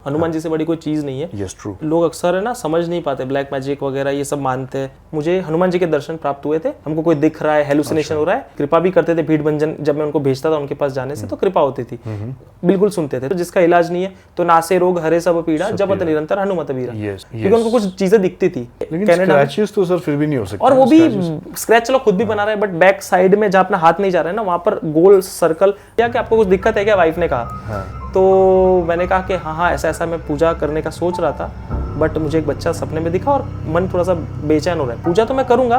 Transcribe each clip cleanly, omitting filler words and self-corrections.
हनुमान जी से बड़ी कोई चीज नहीं है। Yes, true. लोग अक्सर है ना समझ नहीं पाते, ब्लैक मैजिक वगैरह ये सब मानते हैं। मुझे हनुमान जी के दर्शन प्राप्त हुए थे, हमको कोई दिख रहा है, हेलुसिनेशन हो रहा है, कृपा भी करते थे भीड़ भंजन, जब मैं उनको भेजता था उनके पास जाने से तो कृपा होती थी, बिल्कुल सुनते थे। तो जिसका इलाज नहीं है तो नासे रोग हरे सब पीड़ा, जपत निरंतर हनुमत वीरा, क्योंकि उनको कुछ चीजें दिखती थी। स्क्रैचेस तो सर फिर भी नहीं हो सकते, और वो भी स्क्रैच चलो खुद भी बना रहा है, बट बैक साइड में जहाँ अपना हाथ नहीं जा रहा है ना, वहां पर गोल सर्कल, क्या कि आपको कुछ दिक्कत है क्या, वाइफ ने कहा। तो मैंने कहा कि हाँ ऐसा ऐसा मैं पूजा करने का सोच रहा था, बट मुझे एक बच्चा सपने में दिखा और मन थोड़ा सा बेचैन हो रहा है। पूजा तो मैं करूंगा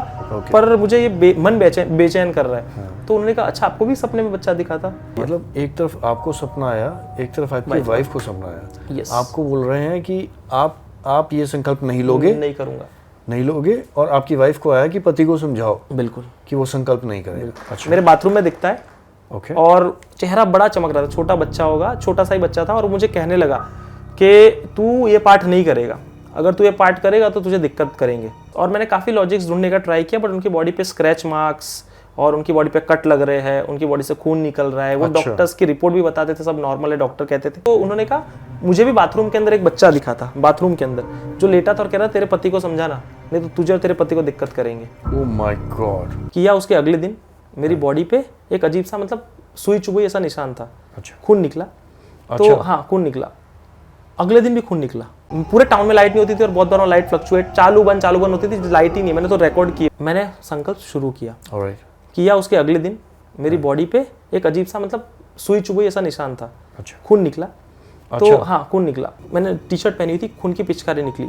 पर मुझे ये मन बेचैन कर रहा है। तो उन्होंने कहा अच्छा आपको भी सपने में बच्चा दिखा था? मतलब एक तरफ आपको सपना आया, एक तरफ आपकी वाइफ को सपना आया। Yes. आपको बोल रहे हैं कि आप ये संकल्प नहीं लोगे, नहीं करूंगा, नहीं लोगे, और आपकी वाइफ को आया कि पति को समझाओ बिल्कुल कि वो संकल्प नहीं करेगा। अच्छा। मेरे बाथरूम में दिखता है ओके। और चेहरा बड़ा चमक रहा था, छोटा बच्चा होगा, छोटा सा ही बच्चा था, और मुझे कहने लगा कि तू ये पाठ नहीं करेगा, अगर तू ये पाठ करेगा तो तुझे दिक्कत करेंगे। और मैंने काफ़ी लॉजिक्स ढूंढने का ट्राई किया, बट उनकी बॉडी पे स्क्रैच मार्क्स और उनकी बॉडी पे कट लग रहे हैं, उनकी बॉडी से खून निकल रहा है। वो डॉक्टर्स की रिपोर्ट भी बताते थे सब नॉर्मल है, डॉक्टर कहते थे। तो उन्होंने कहा मुझे भी बाथरूम के अंदर एक बच्चा दिखा था, बाथरूम के अंदर जो लेटा था और कह रहा तेरे पति को समझाना, नहीं तो तुझे और तेरे पति को दिक्कत करेंगे। Oh my God. किया उसके अगले दिन मेरी बॉडी पे एक अजीब सा मतलब सुई चुभई ऐसा निशान था। अच्छा। खून निकला। तो हाँ खून निकला, अगले दिन भी खून निकला। पूरे टाउन में लाइट नहीं होती थी और बहुत बार लाइट फ्लक्चुएट चालू बंद होती थी, लाइट ही नहीं। मैंने तो रिकॉर्ड किया, मैंने संकल्प शुरू किया। किया उसके अगले दिन मेरी बॉडी पे एक अजीब सा मतलब सुई चुभई ऐसा निशान था। अच्छा। खून निकला। तो हाँ खून निकला, मैंने टी शर्ट पहनी हुई थी, खून की पिचकारी निकली।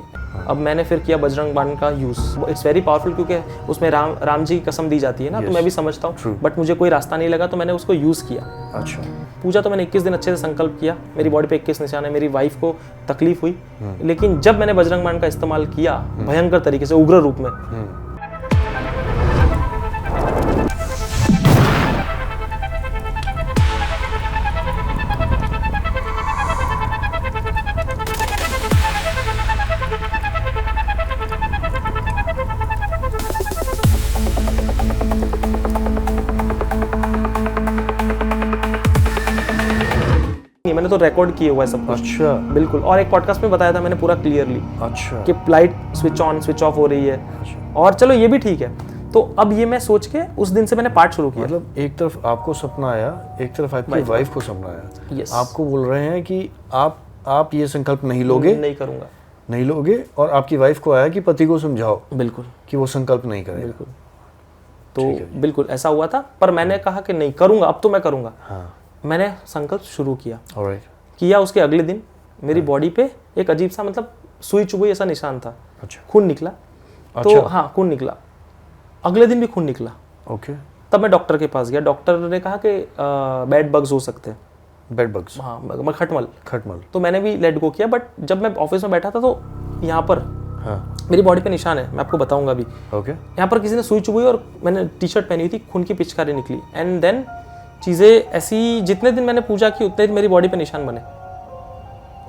अब मैंने फिर किया बजरंग बाण का यूज। इट्स वेरी पावरफुल, क्योंकि उसमें राम जी की कसम दी जाती है ना। तो मैं भी समझता हूँ, बट मुझे कोई रास्ता नहीं लगा तो मैंने उसको यूज किया। अच्छा। पूजा तो मैंने 21 दिन अच्छे से संकल्प किया, मेरी बॉडी पे 21 निशान है, मेरी वाइफ को तकलीफ हुई, लेकिन जब मैंने बजरंग बाण का इस्तेमाल किया भयंकर तरीके से, उग्र रूप में, मैंने तो रिकॉर्ड किया हुआ है सब कुछ। अच्छा। बिल्कुल। और एक पॉडकास्ट में बताया था मैंने पूरा क्लियरली। अच्छा। कि light switch on switch off हो रही है। अच्छा। और चलो ये भी ठीक है। तो अब ये मैं सोच के उस दिन से मैंने पाठ शुरू किया। मतलब एक तरफ आपको सपना आया, एक तरफ आपकी वाइफ को सपना आया। Yes. आपको बोल रहे हैं कि आप ये संकल्प नहीं लोगे, नहीं करूंगा, नहीं लोगे, और आपकी वाइफ को आया कि पति को समझाओ बिल्कुल कि वो संकल्प नहीं करेगा। बिल्कुल। तो बिल्कुल ऐसा हुआ था, पर मैंने कहा कि नहीं करूंगा, अब तो मैं करूंगा। हाँ। मैंने संकल्प शुरू किया। किया उसके अगले दिन मेरी बॉडी पे एक अजीब सा मतलब सुई चुभई ऐसा निशान था। अच्छा। खून निकला। तो हाँ खून निकला, अगले दिन भी खून निकला। ओके। तब मैं डॉक्टर के पास गया, डॉक्टर ने कहा कि बेड बग्स हो सकते हैं। Bed bugs? हाँ खटमल। तो मैंने भी लेट गो किया, बट जब मैं ऑफिस में बैठा था तो यहाँ पर मेरी बॉडी पे निशान है, मैं आपको बताऊंगा अभी। ओके। यहाँ पर किसी ने सुई चुभई और मैंने टी शर्ट पहनी हुई थी, खून की पिचकारी निकली। एंड देन चीज़ें ऐसी, जितने दिन मैंने पूजा की उतने दिन मेरी बॉडी पे निशान बने।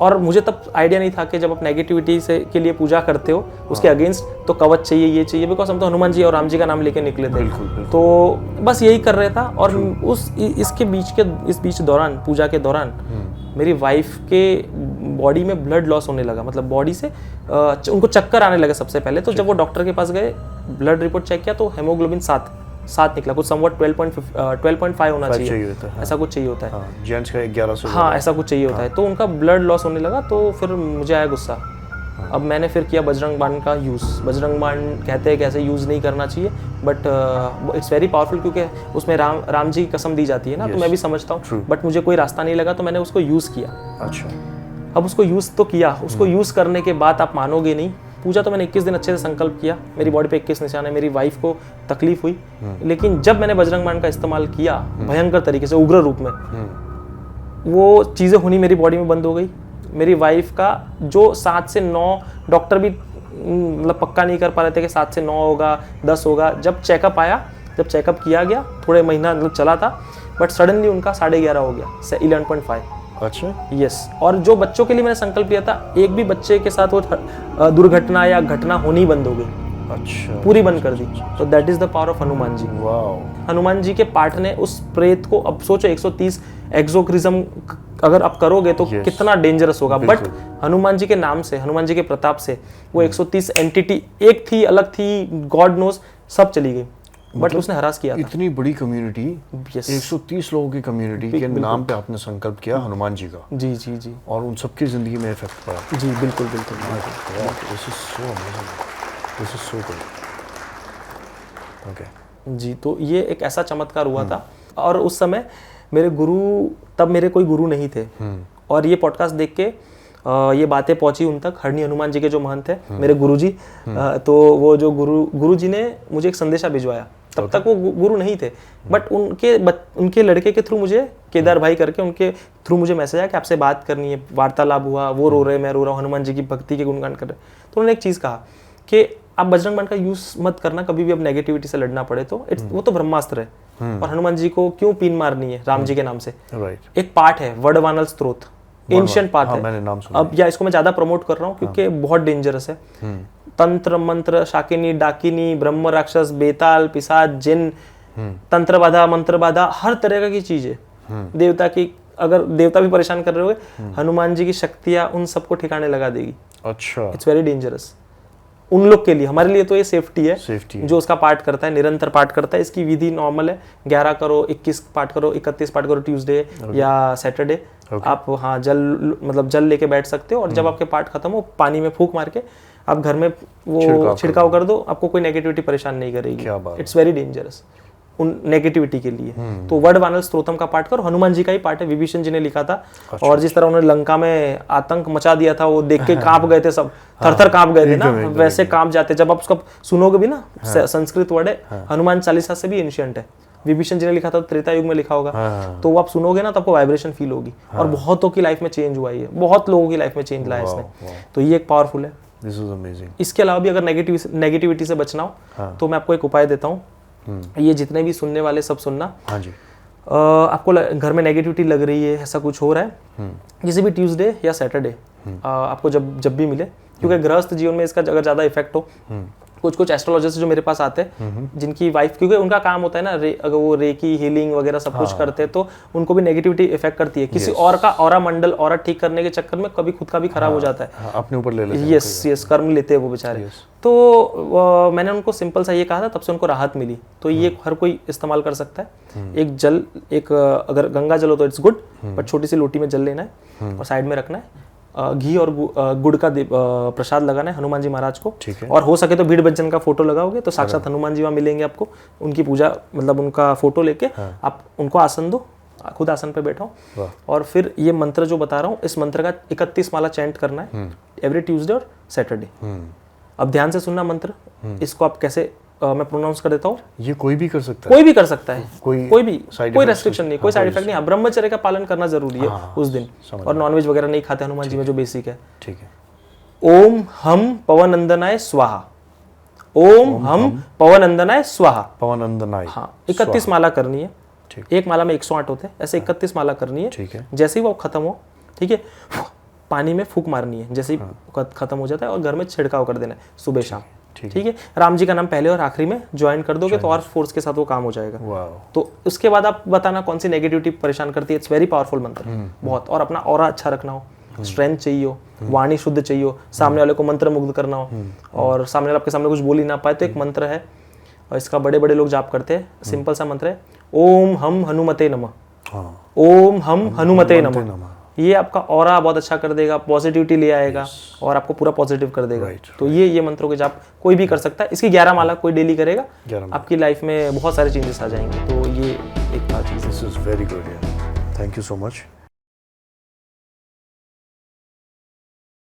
और मुझे तब आइडिया नहीं था कि जब आप नेगेटिविटी से के लिए पूजा करते हो उसके अगेंस्ट तो कवच चाहिए, ये चाहिए, बिकॉज हम तो हनुमान जी और राम जी का नाम लेके निकले थे। बिल्कुल। तो बस यही कर रहा था। और इस बीच दौरान, पूजा के दौरान मेरी वाइफ के बॉडी में ब्लड लॉस होने लगा, मतलब बॉडी से उनको चक्कर आने लगे सबसे पहले। तो जब वो डॉक्टर के पास गए, ब्लड रिपोर्ट चेक किया तो हेमोग्लोबिन 7 निकला, कुछ समवट 12.5 होना चाहिए, ऐसा कुछ चाहिए होता है। जेंट्स का 11 से हाँ ऐसा कुछ चाहिए होता है। तो उनका ब्लड लॉस होने लगा, तो फिर मुझे आया गुस्सा। अब मैंने फिर किया बजरंग बाण का यूज़। बजरंग बाण कहते हैं कि ऐसे यूज़ नहीं करना चाहिए, बट इट्स वेरी पावरफुल, क्योंकि उसमें राम जी की कसम दी जाती है ना। तो मैं भी समझता हूँ, बट मुझे कोई रास्ता नहीं लगा तो मैंने उसको यूज़ किया। अच्छा। अब उसको यूज़ तो किया, उसको यूज़ करने के बाद आप मानोगे नहीं, पूजा तो मैंने 21 दिन अच्छे से संकल्प किया, मेरी बॉडी पे 21 निशान है, मेरी वाइफ को तकलीफ हुई, लेकिन जब मैंने बजरंग बाण का इस्तेमाल किया भयंकर तरीके से, उग्र रूप में, वो चीज़ें होनी मेरी बॉडी में बंद हो गई। मेरी वाइफ का जो 7 से 9 डॉक्टर भी मतलब पक्का नहीं कर पा रहे थे कि 7 से 9 होगा, 10 होगा। जब चेकअप आया, जब चेकअप किया गया, थोड़े महीना मतलब चला था, बट सडनली उनका 11.5 हो गया, 11.5। अच्छा। यस। और जो बच्चों के लिए मैंने संकल्प लिया था, एक भी बच्चे के साथ वो दुर्घटना या घटना होनी बंद हो गई। अच्छा। पूरी बंद कर दी। तो that is the power of Hanuman ji. Wow. Hanuman ji के पाठ ने उस प्रेत को, अब सोचो 130 एक्सोक्रिज्म अगर आप करोगे तो कितना डेंजरस होगा, बट हनुमान जी के नाम से, हनुमान जी के प्रताप से वो 130 एंटिटी, एक थी अलग थी, गॉड नोस, सब चली गई, बट उसने हरास किया था। इतनी बड़ी कम्युनिटी, Yes. 130 लोगों की कम्युनिटी के नाम पे आपने संकल्प किया हनुमान जी का, जी जी जी और उन सबकी जिंदगी में इफेक्ट पड़ा। जी, बिल्कुल बिल्कुल। This is so amazing, this is so good. Okay जी, तो ये एक ऐसा चमत्कार हुआ था। और उस समय मेरे गुरु, तब मेरे कोई गुरु नहीं थे, और ये पॉडकास्ट देख के ये बातें पहुंची उन तक। हरणी हनुमान जी के जो महंत थे, मेरे गुरुजी, तो वो जो गुरुजी ने मुझे एक संदेशा भिजवाया। तब तक वो गुरु नहीं थे, बट उनके लड़के के थ्रू मुझे, केदार भाई करके, उनके थ्रू मुझे मैसेज आया कि आपसे बात करनी है। वार्तालाप हुआ, वो रो रहे, मैं रो रहा हूँ, हनुमान जी की भक्ति के गुणगान कर रहे। तो उन्होंने एक चीज़ कहा कि आप बजरंग बाण का यूज मत करना कभी भी, अब नेगेटिविटी से लड़ना पड़े तो। वो तो ब्रह्मास्त्र है, और हनुमान जी को क्यों पीन मारनी है राम जी के नाम से। राइट। एक पार्ट है वडवानल स्त्रोत, एंशिएंट पार्ट है। मैंने नाम सुना। अब या इसको मैं ज्यादा प्रमोट कर रहा हूँ क्योंकि बहुत डेंजरस है। तंत्र मंत्र, शाकिनी, डाकिनी, ब्रह्म राक्षस, बेताल, पिशाच, जिन, तंत्र बाधा, मंत्र बाधा, हर तरह की चीज है। देवता की, अगर देवता भी परेशान कर रहे हो, हनुमान जी की शक्तियां उन सबको ठिकाने लगा देगी। अच्छा। इट्स वेरी डेंजरस उन लोग के लिए। हमारे लिए तो ये सेफ्टी है, जो उसका पाठ करता है, निरंतर पाठ करता है। इसकी विधि नॉर्मल है, 11 करो, 21 पाठ करो, 31 पाठ करो ट्यूसडे या सैटरडे। आप हाँ जल लेके बैठ सकते हो, और जब आपके पाठ खत्म हो, पानी में फूंक मार के आप घर में वो छिड़काव कर दो, आपको कोई नेगेटिविटी परेशान नहीं करेगी। इट्स वेरी डेंजरस उन नेगेटिविटी के लिए। तो वडवानल स्त्रोतम का पाठ करो, हनुमान जी का ही पाठ है, विभीषण जी ने लिखा था। और जिस तरह उन्होंने लंका में आतंक मचा दिया था, वो देख के कांप गए थे सब, थर-थर कांप गए थे ना, वैसे कांप जाते। जब आप उसका सुनोगे भी ना, संस्कृत वर्ड है, हनुमान चालीसा से भी एंशिएंट है। विभीषण जी ने लिखा था, त्रेता युग में लिखा होगा, तो वो आप सुनोगे ना तो आपको वाइब्रेशन फील होगी। और बहुतों की लाइफ में चेंज हुआ है, बहुत लोगों की लाइफ में चेंज लाया इसने। तो ये एक पावरफुल है। This is amazing. इसके अलावा भी अगर नेगेटिविटी से बचना हो, तो मैं आपको एक उपाय देता हूँ। ये जितने भी सुनने वाले सब सुनना। हाँ जी। आपको घर में नेगेटिविटी लग रही है, ऐसा कुछ हो रहा है, किसी भी ट्यूसडे या सैटरडे आपको जब भी मिले, क्योंकि गृहस्थ जीवन में इसका अगर ज्यादा इफेक्ट हो, कुछ एस्ट्रोलॉजर्स जो मेरे पास आते हैं, जिनकी वाइफ, क्योंकि उनका काम होता है ना, अगर वो रेकी हीलिंग वगैरह सब कुछ करते हैं, तो उनको भी नेगेटिविटी इफेक्ट करती है। किसी और का ऑरा मंडल, ऑरा ठीक करने के चक्कर में कभी खुद का भी खराब हो जाता है। अपने ऊपर ले लेते हैं। यस, कर्म लेते हैं वो बेचारे। तो मैंने उनको सिंपल सा ये कहा था, तब से उनको राहत मिली। तो ये हर कोई इस्तेमाल कर सकता है। एक अगर गंगा जल हो तो इट्स गुड, बट छोटी सी लोटी में जल लेना है और साइड में रखना है। घी और गुड़ का प्रसाद लगाना है हनुमान जी महाराज को। और हो सके तो भीड़ बच्चन का फोटो लगाओगे तो साक्षात हनुमान जी वहाँ मिलेंगे आपको। उनकी पूजा, मतलब उनका फोटो लेके आप उनको आसन दो, खुद आसन पे बैठो, और फिर ये मंत्र जो बता रहा हूँ, इस मंत्र का 31 माला चैंट करना है एवरी ट्यूसडे और सैटरडे। अब ध्यान से सुनना मंत्र, इसको आप कैसे मैं प्रोनाउंस कर देता हूँ। ये कोई भी कर सकता है? कोई भी कर सकता है, कोई भी, कोई रेस्ट्रिक्शन नहीं, कोई साइड इफेक्ट नहीं। ब्रह्मचर्य का पालन करना जरूरी है उस दिन, और नॉनवेज वगैरह नहीं खाते हनुमान जी में, जो बेसिक है। ठीक है। ओम हम पवनंदनाय स्वाहा, ओम हम पवनंदनाय स्वाहा, पवनंदनाय। हाँ, 31 माला करनी है। एक माला में 108 होते हैं, ऐसे 31 माला करनी है। ठीक है। जैसे ही वो खत्म हो, ठीक है, पानी में फूंक मारनी है जैसे ही खत्म हो जाता है, और घर में छिड़काव कर देना है सुबह शाम। ठीक है। राम जी का नाम पहले और आखिरी में ज्वाइन कर दोगे तो और फोर्स के साथ वो काम हो जाएगा। तो उसके बाद आप बताना कौन सी नेगेटिविटी परेशान करती है। इट्स वेरी पावरफुल मंत्र बहुत। और अपना ऑरा अच्छा रखना हो, स्ट्रेंथ चाहिए हो, वाणी शुद्ध चाहिए हो, सामने वाले को मंत्र मुग्ध करना हो, और सामने वाले आपके सामने कुछ बोल ही ना पाए, तो एक मंत्र है और इसका बड़े बड़े लोग जाप करते हैं। सिंपल सा मंत्र है, ओम हम हनुमते नमः, ओम हम हनुमते नमः। ये आपका ऑरा बहुत अच्छा कर देगा, पॉजिटिविटी ले आएगा और आपको पूरा पॉजिटिव कर देगा। तो ये मंत्रों के जाप कोई भी कर सकता है। इसकी 11 माला कोई डेली करेगा, आपकी लाइफ में बहुत सारे चेंजेस आ जाएंगे। तो ये एक बात है। This is very good. Thank you so much.